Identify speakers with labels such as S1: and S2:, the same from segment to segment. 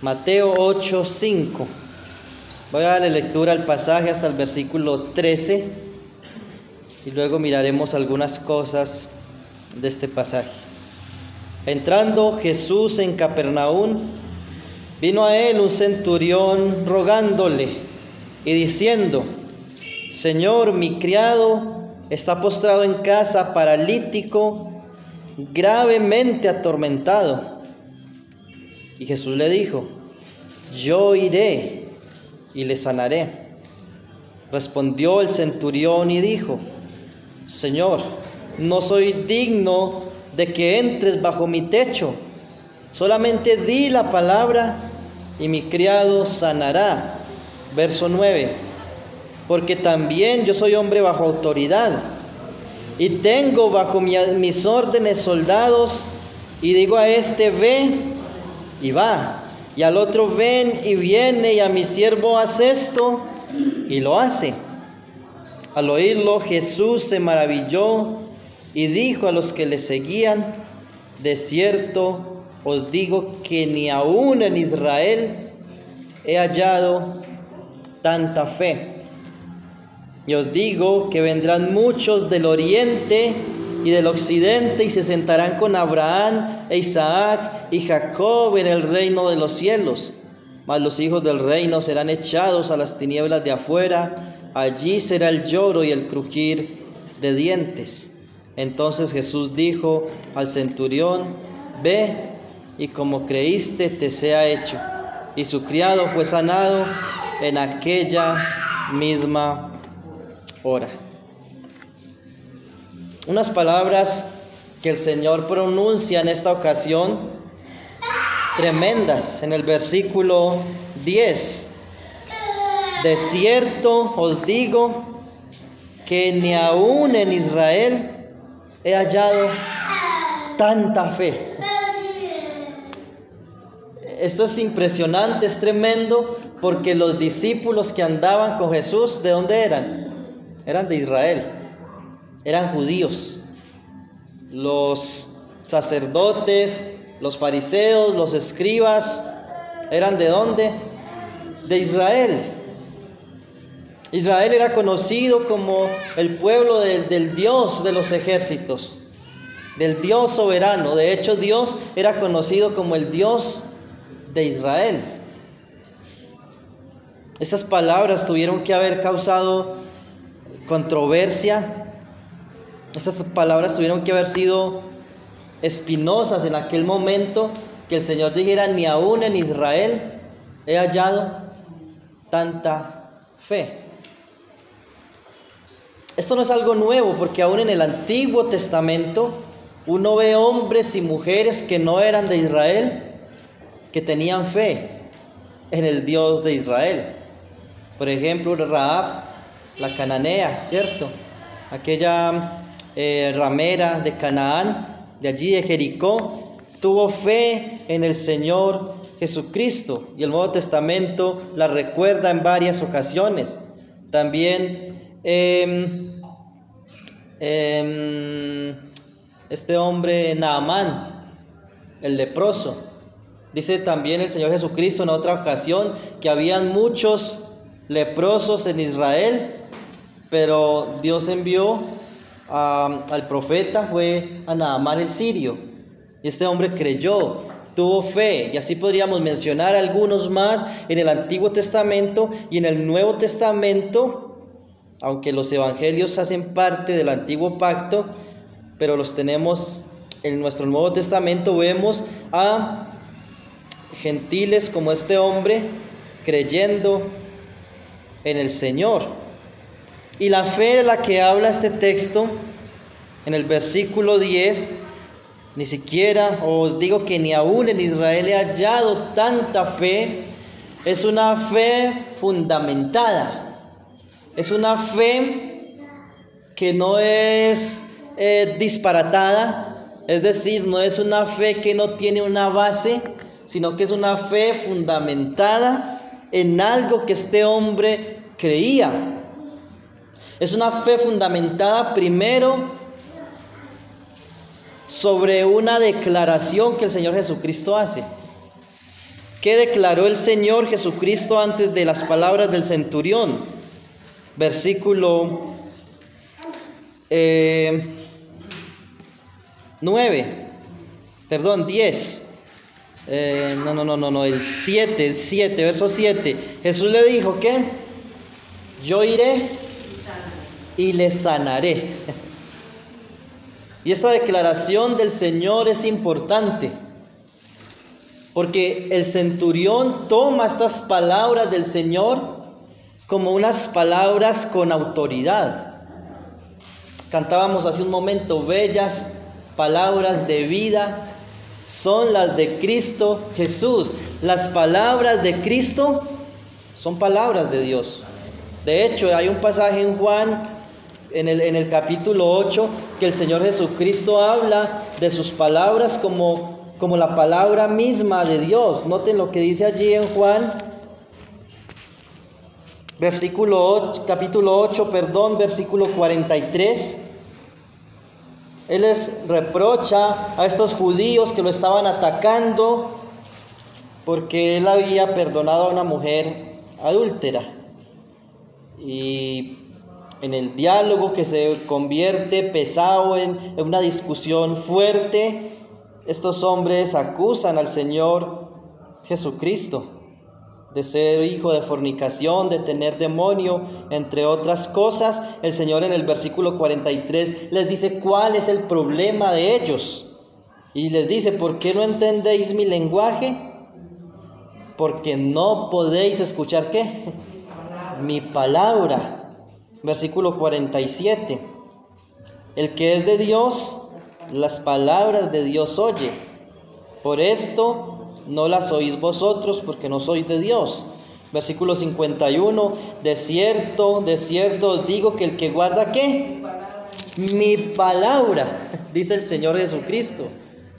S1: Mateo 8:5. Voy a darle lectura al pasaje hasta el versículo 13 y luego miraremos algunas cosas de este pasaje. Entrando Jesús en Capernaum, vino a él un centurión rogándole y diciendo: Señor, mi criado está postrado en casa, paralítico, gravemente atormentado. Y Jesús le dijo: yo iré y le sanaré. Respondió el centurión y dijo: Señor, no soy digno de que entres bajo mi techo. Solamente di la palabra y mi criado sanará. Verso 9. Porque también yo soy hombre bajo autoridad y tengo bajo mis órdenes soldados, y digo a este: ve, y va, y al otro: ven, y viene, y a mi siervo: haz esto, y lo hace. Al oírlo, Jesús se maravilló y dijo a los que le seguían: de cierto os digo que ni aun en Israel he hallado tanta fe. Y os digo que vendrán muchos del oriente y del occidente y se sentarán con Abraham e Isaac y Jacob en el reino de los cielos. Mas los hijos del reino serán echados a las tinieblas de afuera. Allí será el lloro y el crujir de dientes. Entonces Jesús dijo al centurión: ve, y como creíste te sea hecho. Y su criado fue sanado en aquella misma hora. Unas palabras que el Señor pronuncia en esta ocasión, tremendas, en el versículo 10. De cierto os digo que ni aun en Israel he hallado tanta fe. Esto es impresionante, es tremendo, porque los discípulos que andaban con Jesús, ¿de dónde eran? Eran de Israel, eran judíos. Los sacerdotes, los fariseos, los escribas, ¿eran de dónde? De Israel. Israel era conocido como el pueblo del Dios de los ejércitos, del Dios soberano. De hecho, Dios era conocido como el Dios de Israel. Estas palabras tuvieron que haber causado controversia. Estas palabras tuvieron que haber sido espinosas en aquel momento, que el Señor dijera: ni aún en Israel he hallado tanta fe. Esto no es algo nuevo, porque aún en el Antiguo Testamento uno ve hombres y mujeres que no eran de Israel, que tenían fe en el Dios de Israel. Por ejemplo, Rahab, la cananea, ¿cierto? Aquella ramera de Canaán, de allí de Jericó, tuvo fe en el Señor Jesucristo, y el Nuevo Testamento la recuerda en varias ocasiones. También este hombre Naamán, el leproso, dice también el Señor Jesucristo en otra ocasión que habían muchos leprosos en Israel, pero Dios envió al profeta, fue a Naamán el sirio, y este hombre creyó, tuvo fe. Y así podríamos mencionar algunos más en el Antiguo Testamento y en el Nuevo Testamento. Aunque los evangelios hacen parte del antiguo pacto, pero los tenemos en nuestro Nuevo Testamento. Vemos a gentiles como este hombre creyendo en el Señor. Y la fe de la que habla este texto en el versículo 10, ni siquiera os digo que ni aún en Israel he hallado tanta fe, es una fe fundamentada. Es una fe que no es disparatada, es decir, no es una fe que no tiene una base, sino que es una fe fundamentada en algo que este hombre creía. Es una fe fundamentada primero sobre una declaración que el Señor Jesucristo hace. ¿Qué declaró el Señor Jesucristo antes de las palabras del centurión? Versículo 10. El 7, verso 7. Jesús le dijo que yo iré y le sanaré. Y esta declaración del Señor es importante, porque el centurión toma estas palabras del Señor como unas palabras con autoridad. Cantábamos hace un momento, bellas palabras de vida son las de Cristo Jesús. Las palabras de Cristo son palabras de Dios. De hecho, hay un pasaje en Juan, en el capítulo 8, que el Señor Jesucristo habla de sus palabras como la palabra misma de Dios. Noten lo que dice allí en Juan, capítulo 8, versículo 43. Él les reprocha a estos judíos que lo estaban atacando porque él había perdonado a una mujer adúltera. Y en el diálogo que se convierte pesado en una discusión fuerte, estos hombres acusan al Señor Jesucristo de ser hijo de fornicación, de tener demonio, entre otras cosas. El Señor en el versículo 43 les dice cuál es el problema de ellos. Y les dice, ¿por qué no entendéis mi lenguaje? Porque no podéis escuchar, ¿qué? Mi palabra. Versículo 47. El que es de Dios, las palabras de Dios oye. Por esto no las oís vosotros, porque no sois de Dios. Versículo 51. De cierto os digo que el que guarda, ¿qué? Mi palabra, dice el Señor Jesucristo,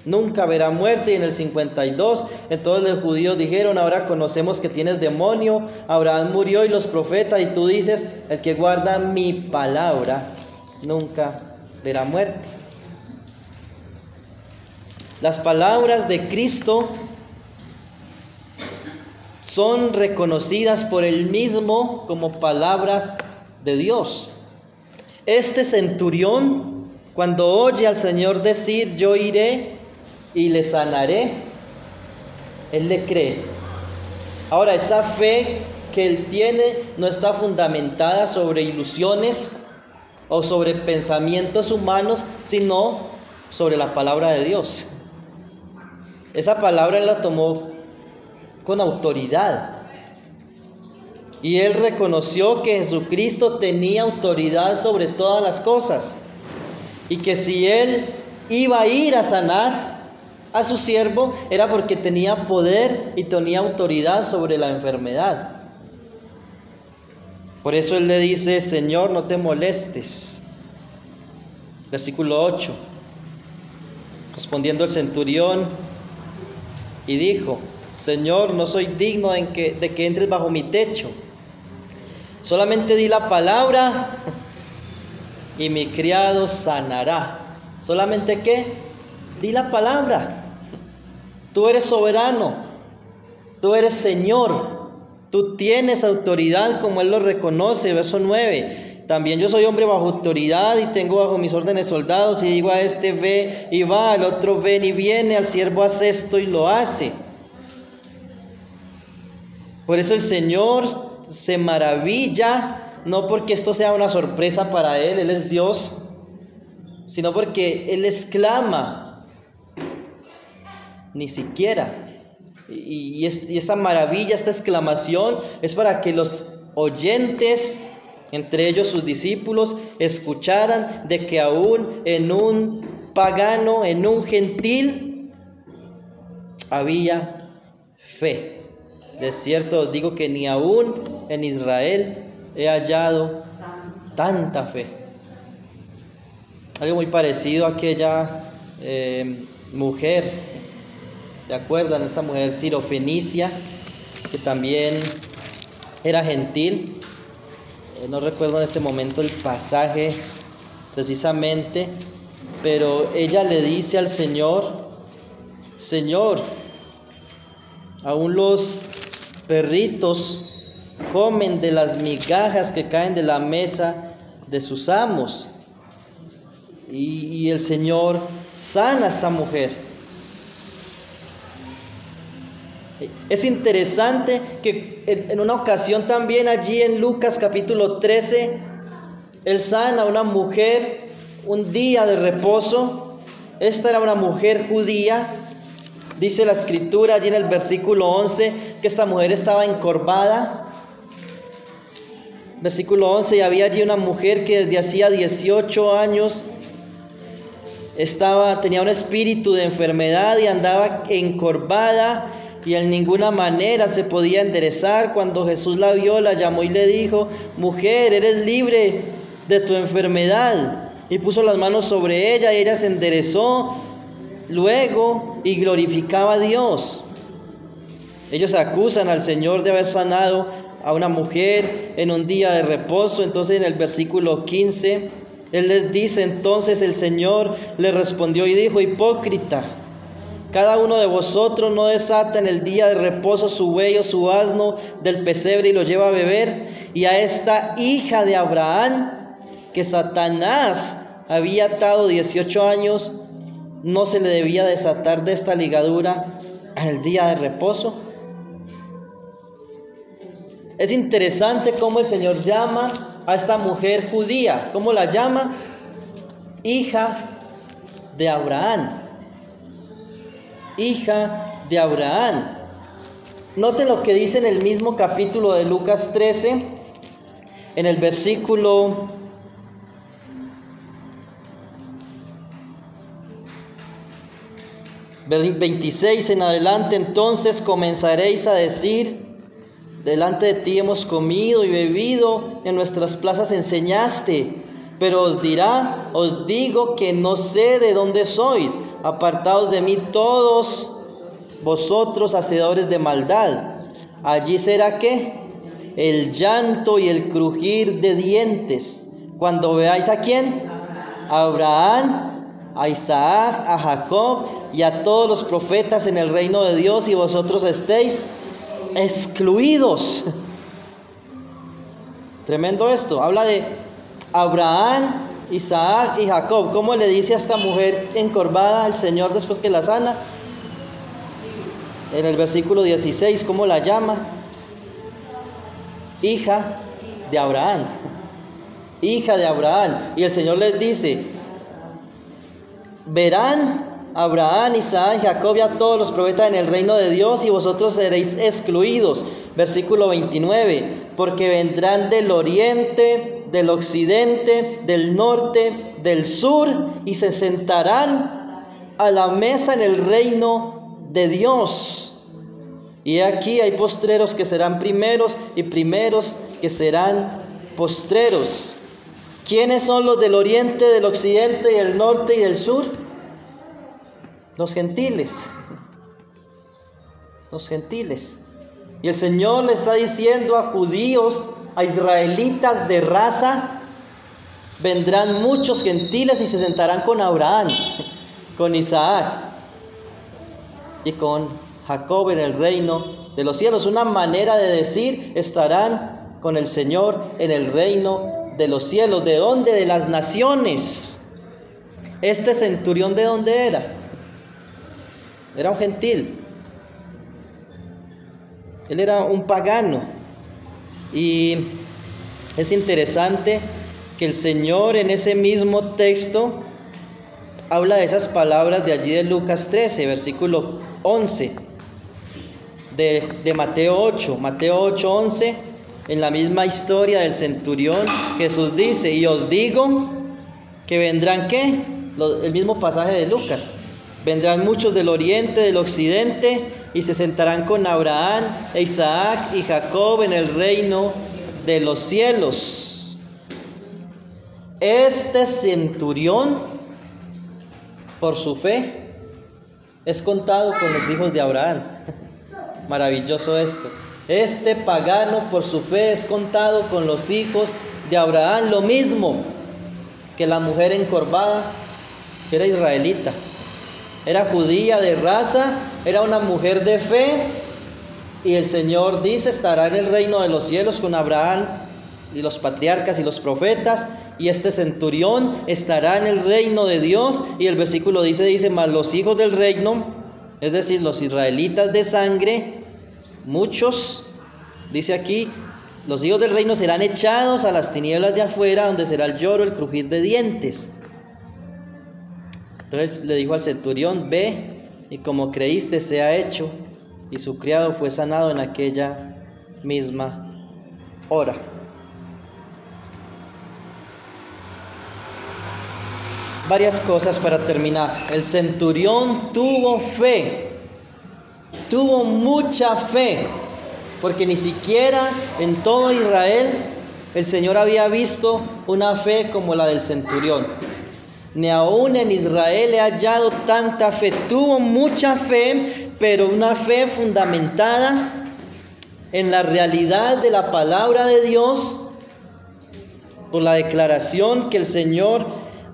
S1: nunca verá muerte. Y en el 52, entonces los judíos dijeron, ahora conocemos que tienes demonio, Abraham murió y los profetas, y tú dices, el que guarda mi palabra nunca verá muerte. Las palabras de Cristo son reconocidas por Él mismo como palabras de Dios. Este centurión, cuando oye al Señor decir, yo iré y le sanaré, él le cree. Ahora, esa fe que él tiene no está fundamentada sobre ilusiones o sobre pensamientos humanos, sino sobre la palabra de Dios. Esa palabra él la tomó con autoridad. Y él reconoció que Jesucristo tenía autoridad sobre todas las cosas. Y que si él iba a ir a sanar a su siervo, era porque tenía poder y tenía autoridad sobre la enfermedad. Por eso él le dice, Señor, no te molestes. Versículo 8. Respondiendo el centurión, y dijo, Señor, no soy digno de que entres bajo mi techo. Solamente di la palabra y mi criado sanará. ¿Solamente qué? Di la palabra. Tú eres soberano. Tú eres Señor. Tú tienes autoridad como Él lo reconoce. Verso 9. También yo soy hombre bajo autoridad y tengo bajo mis órdenes soldados, y digo a este ve y va, al otro ven y viene, al siervo hace esto y lo hace. Por eso el Señor se maravilla, no porque esto sea una sorpresa para Él, Él es Dios, sino porque Él exclama, ni siquiera. Y esta maravilla, esta exclamación es para que los oyentes, entre ellos sus discípulos, escucharan de que aún en un pagano, en un gentil, había fe. De cierto os digo que ni aún en Israel he hallado tanta fe. Algo muy parecido a aquella mujer, ¿se acuerdan? Esa mujer sirofenicia, que también era gentil. No recuerdo en este momento el pasaje precisamente, pero ella le dice al Señor, Señor, Aún los perritos comen de las migajas que caen de la mesa de sus amos. Y el Señor sana a esta mujer. Es interesante que en una ocasión también allí en Lucas capítulo 13, Él sana a una mujer un día de reposo. Esta era una mujer judía. Dice la escritura allí en el versículo 11 que esta mujer estaba encorvada. Versículo 11, y había allí una mujer que desde hacía 18 años tenía un espíritu de enfermedad y andaba encorvada y en ninguna manera se podía enderezar. Cuando Jesús la vio, la llamó y le dijo: mujer, eres libre de tu enfermedad. Y puso las manos sobre ella y ella se enderezó luego y glorificaba a Dios. Ellos acusan al Señor de haber sanado a una mujer en un día de reposo. Entonces en el versículo 15, Él les dice: entonces el Señor le respondió y dijo: hipócrita, cada uno de vosotros no desata en el día de reposo su buey o su asno del pesebre y lo lleva a beber, y a esta hija de Abraham, que Satanás había atado 18 años, no se le debía desatar de esta ligadura en el día de reposo. Es interesante cómo el Señor llama a esta mujer judía. ¿Cómo la llama? Hija de Abraham. Hija de Abraham. Noten lo que dice en el mismo capítulo de Lucas 13, en el versículo 26 en adelante. Entonces comenzaréis a decir: delante de ti hemos comido y bebido, en nuestras plazas enseñaste. Pero os digo que no sé de dónde sois. Apartaos de mí todos vosotros hacedores de maldad. Allí será ¿qué? El llanto y el crujir de dientes, cuando veáis ¿a quién? A Abraham, a Isaac, a Jacob y a todos los profetas en el reino de Dios, y vosotros estéis excluidos. Tremendo esto. Habla de Abraham, Isaac y Jacob. ¿Cómo le dice a esta mujer encorvada al Señor después que la sana? En el versículo 16, ¿cómo la llama? Hija de Abraham. Hija de Abraham. Y el Señor les dice: verán Abraham, Isaac, Jacob y a todos los profetas en el reino de Dios, y vosotros seréis excluidos. Versículo 29, porque vendrán del oriente, del occidente, del norte, del sur, y se sentarán a la mesa en el reino de Dios. Y aquí hay postreros que serán primeros, y primeros que serán postreros. ¿Quiénes son los del oriente, del occidente, y del norte y del sur? Los gentiles. Los gentiles. Y el Señor le está diciendo a judíos, a israelitas de raza: vendrán muchos gentiles y se sentarán con Abraham, con Isaac y con Jacob en el reino de los cielos. Una manera de decir: estarán con el Señor en el reino de los cielos. ¿De dónde? De las naciones. Este centurión, ¿de dónde era? Era un gentil. Él era un pagano. Y es interesante que el Señor en ese mismo texto habla de esas palabras de allí de Lucas 13, versículo 11, de Mateo 8. Mateo 8, 11, en la misma historia del centurión, Jesús dice: y os digo que vendrán ¿qué? El mismo pasaje de Lucas. Vendrán muchos del oriente, del occidente, y se sentarán con Abraham, e Isaac y Jacob en el reino de los cielos. Este centurión, por su fe, es contado con los hijos de Abraham. Maravilloso esto. Este pagano, por su fe, es contado con los hijos de Abraham. Lo mismo que la mujer encorvada, que era israelita. Era judía de raza, era una mujer de fe, Y el Señor dice, estará en el reino de los cielos con Abraham y los patriarcas y los profetas, y este centurión estará en el reino de Dios. Y el versículo dice, mas los hijos del reino, es decir, los israelitas de sangre, muchos, dice aquí, los hijos del reino serán echados a las tinieblas de afuera, donde será el lloro, el crujir de dientes. Entonces le dijo al centurión, ve, y como creíste sea hecho. Y su criado fue sanado en aquella misma hora. Varias cosas para terminar. El centurión tuvo fe, tuvo mucha fe, porque ni siquiera en todo Israel el Señor había visto una fe como la del centurión. Ni aún en Israel he hallado tanta fe. Tuvo mucha fe, pero una fe fundamentada en la realidad de la palabra de Dios, por la declaración que el Señor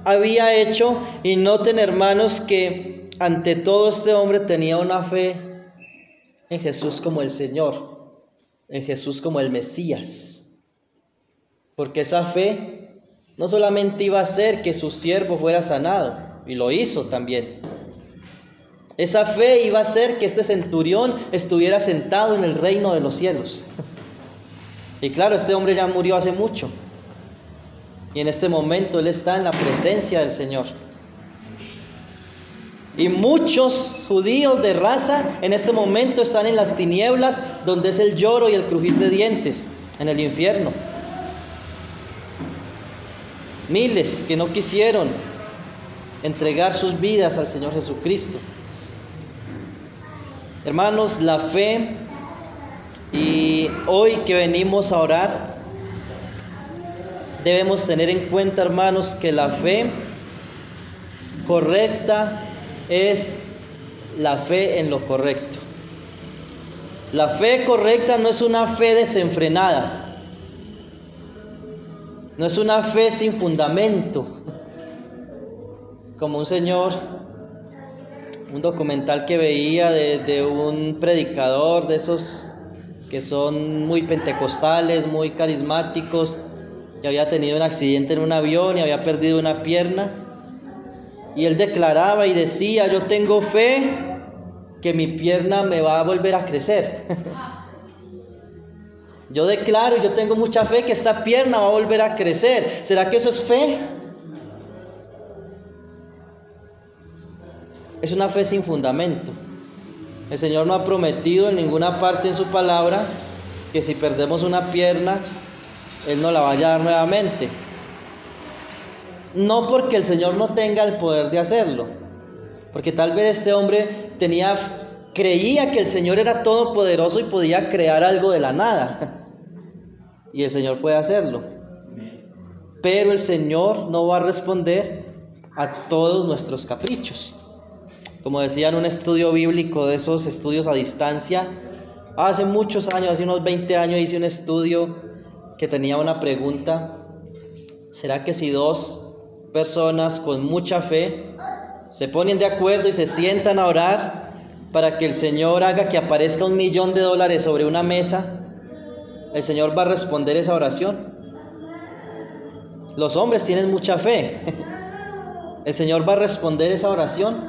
S1: había hecho. Y noten, hermanos, que ante todo este hombre tenía una fe en Jesús como el Señor, en Jesús como el Mesías, porque esa fe no solamente iba a hacer que su siervo fuera sanado, y lo hizo también. Esa fe iba a hacer que este centurión estuviera sentado en el reino de los cielos. Y claro, este hombre ya murió hace mucho, y en este momento él está en la presencia del Señor. Y muchos judíos de raza en este momento están en las tinieblas, donde es el lloro y el crujir de dientes, en el infierno. Miles que no quisieron entregar sus vidas al Señor Jesucristo. Hermanos, la fe, y hoy que venimos a orar, debemos tener en cuenta, hermanos, que la fe correcta es la fe en lo correcto. La fe correcta no es una fe desenfrenada. No es una fe sin fundamento, como un documental que veía de un predicador de esos que son muy pentecostales, muy carismáticos, que había tenido un accidente en un avión y había perdido una pierna, y él declaraba y decía, yo tengo fe que mi pierna me va a volver a crecer. Yo declaro, yo tengo mucha fe que esta pierna va a volver a crecer. ¿Será que eso es fe? Es una fe sin fundamento. El Señor no ha prometido en ninguna parte en su palabra que si perdemos una pierna, Él nos la vaya a dar nuevamente. No porque el Señor no tenga el poder de hacerlo, porque tal vez este hombre creía que el Señor era todopoderoso y podía crear algo de la nada. Y el Señor puede hacerlo. Pero el Señor no va a responder a todos nuestros caprichos. Como decía en un estudio bíblico, de esos estudios a distancia, hace muchos años, hace unos 20 años, hice un estudio que tenía una pregunta: ¿será que si dos personas con mucha fe se ponen de acuerdo y se sientan a orar para que el Señor haga que aparezca $1 millón sobre una mesa, el Señor va a responder esa oración? Los hombres tienen mucha fe. ¿El Señor va a responder esa oración?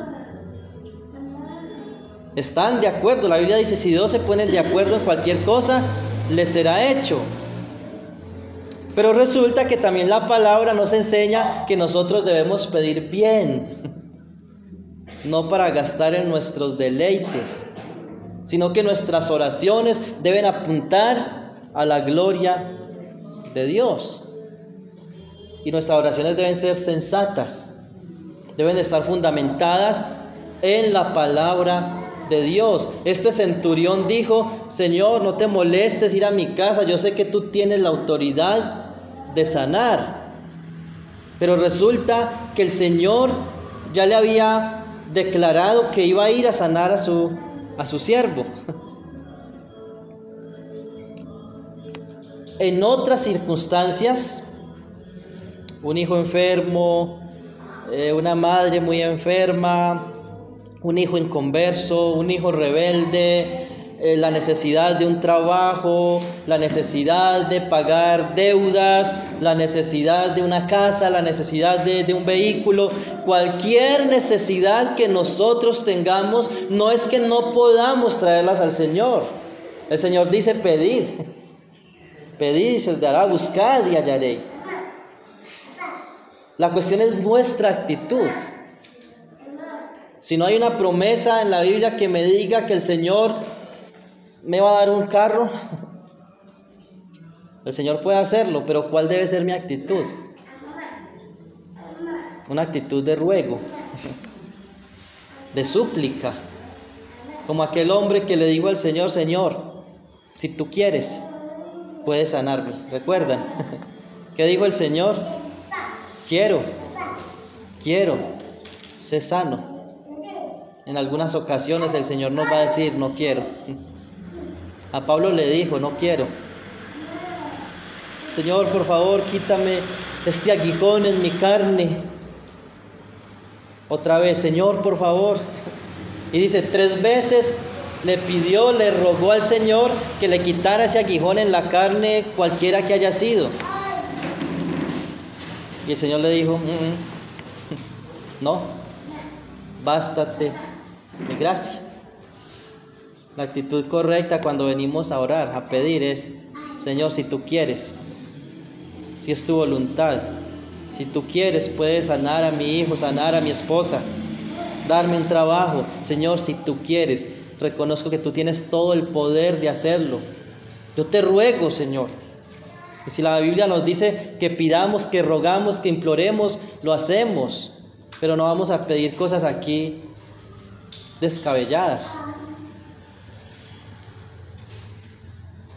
S1: Están de acuerdo. La Biblia dice, si dos se ponen de acuerdo en cualquier cosa, les será hecho. Pero resulta que también la palabra nos enseña que nosotros debemos pedir bien, no para gastar en nuestros deleites, sino que nuestras oraciones deben apuntar a la gloria de Dios. Y nuestras oraciones deben ser sensatas, deben estar fundamentadas en la palabra de Dios. Este centurión dijo, Señor, no te molestes ir a mi casa, yo sé que tú tienes la autoridad de sanar. Pero resulta que el Señor ya le había declarado que iba a ir a sanar a su siervo. En otras circunstancias, un hijo enfermo, una madre muy enferma, un hijo inconverso, un hijo rebelde, la necesidad de un trabajo, la necesidad de pagar deudas, la necesidad de una casa, la necesidad de un vehículo. Cualquier necesidad que nosotros tengamos, no es que no podamos traerlas al Señor. El Señor dice: pedid, pedid y se os dará, buscad y hallaréis. La cuestión es nuestra actitud. Si no hay una promesa en la Biblia que me diga que el Señor me va a dar un carro, el Señor puede hacerlo, pero ¿cuál debe ser mi actitud? Una actitud de ruego, de súplica, como aquel hombre que le dijo al Señor: Señor, si tú quieres, puedes sanarme. ¿Recuerdan? ¿Qué dijo el Señor? Quiero, sé sano. En algunas ocasiones el Señor nos va a decir: no quiero. A Pablo le dijo: no quiero. Señor, por favor, quítame este aguijón en mi carne. Otra vez: Señor, por favor. Y dice, 3 veces le pidió, le rogó al Señor que le quitara ese aguijón en la carne, cualquiera que haya sido. Y el Señor le dijo: no, bástate mi gracia. La actitud correcta cuando venimos a orar, a pedir, es: Señor, si tú quieres, si es tu voluntad, si tú quieres, puedes sanar a mi hijo, sanar a mi esposa, darme un trabajo. Señor, si tú quieres, reconozco que tú tienes todo el poder de hacerlo. Yo te ruego, Señor. Y si la Biblia nos dice que pidamos, que rogamos, que imploremos, lo hacemos, pero no vamos a pedir cosas aquí descabelladas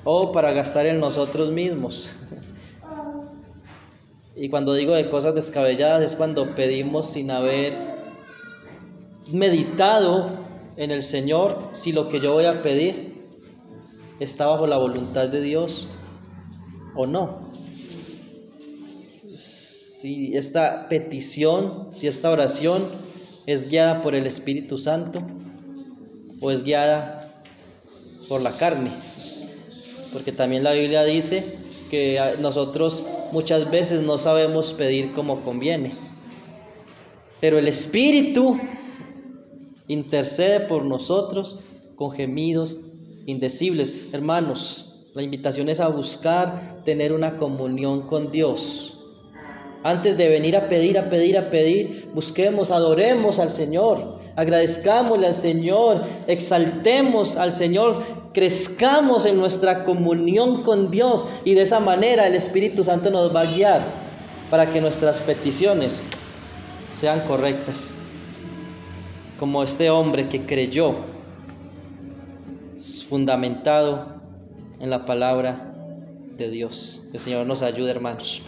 S1: o para gastar en nosotros mismos. Y cuando digo de cosas descabelladas es cuando pedimos sin haber meditado en el Señor si lo que yo voy a pedir está bajo la voluntad de Dios o no. Si esta petición, si esta oración es guiada por el Espíritu Santo o es guiada por la carne. Porque también la Biblia dice que nosotros muchas veces no sabemos pedir como conviene, pero el Espíritu intercede por nosotros con gemidos indecibles. Hermanos, la invitación es a buscar tener una comunión con Dios. Antes de venir a pedir, busquemos, adoremos al Señor, agradezcámosle al Señor, exaltemos al Señor, crezcamos en nuestra comunión con Dios, y de esa manera el Espíritu Santo nos va a guiar para que nuestras peticiones sean correctas. Como este hombre que creyó, fundamentado en la palabra de Dios. Que el Señor nos ayude, hermanos.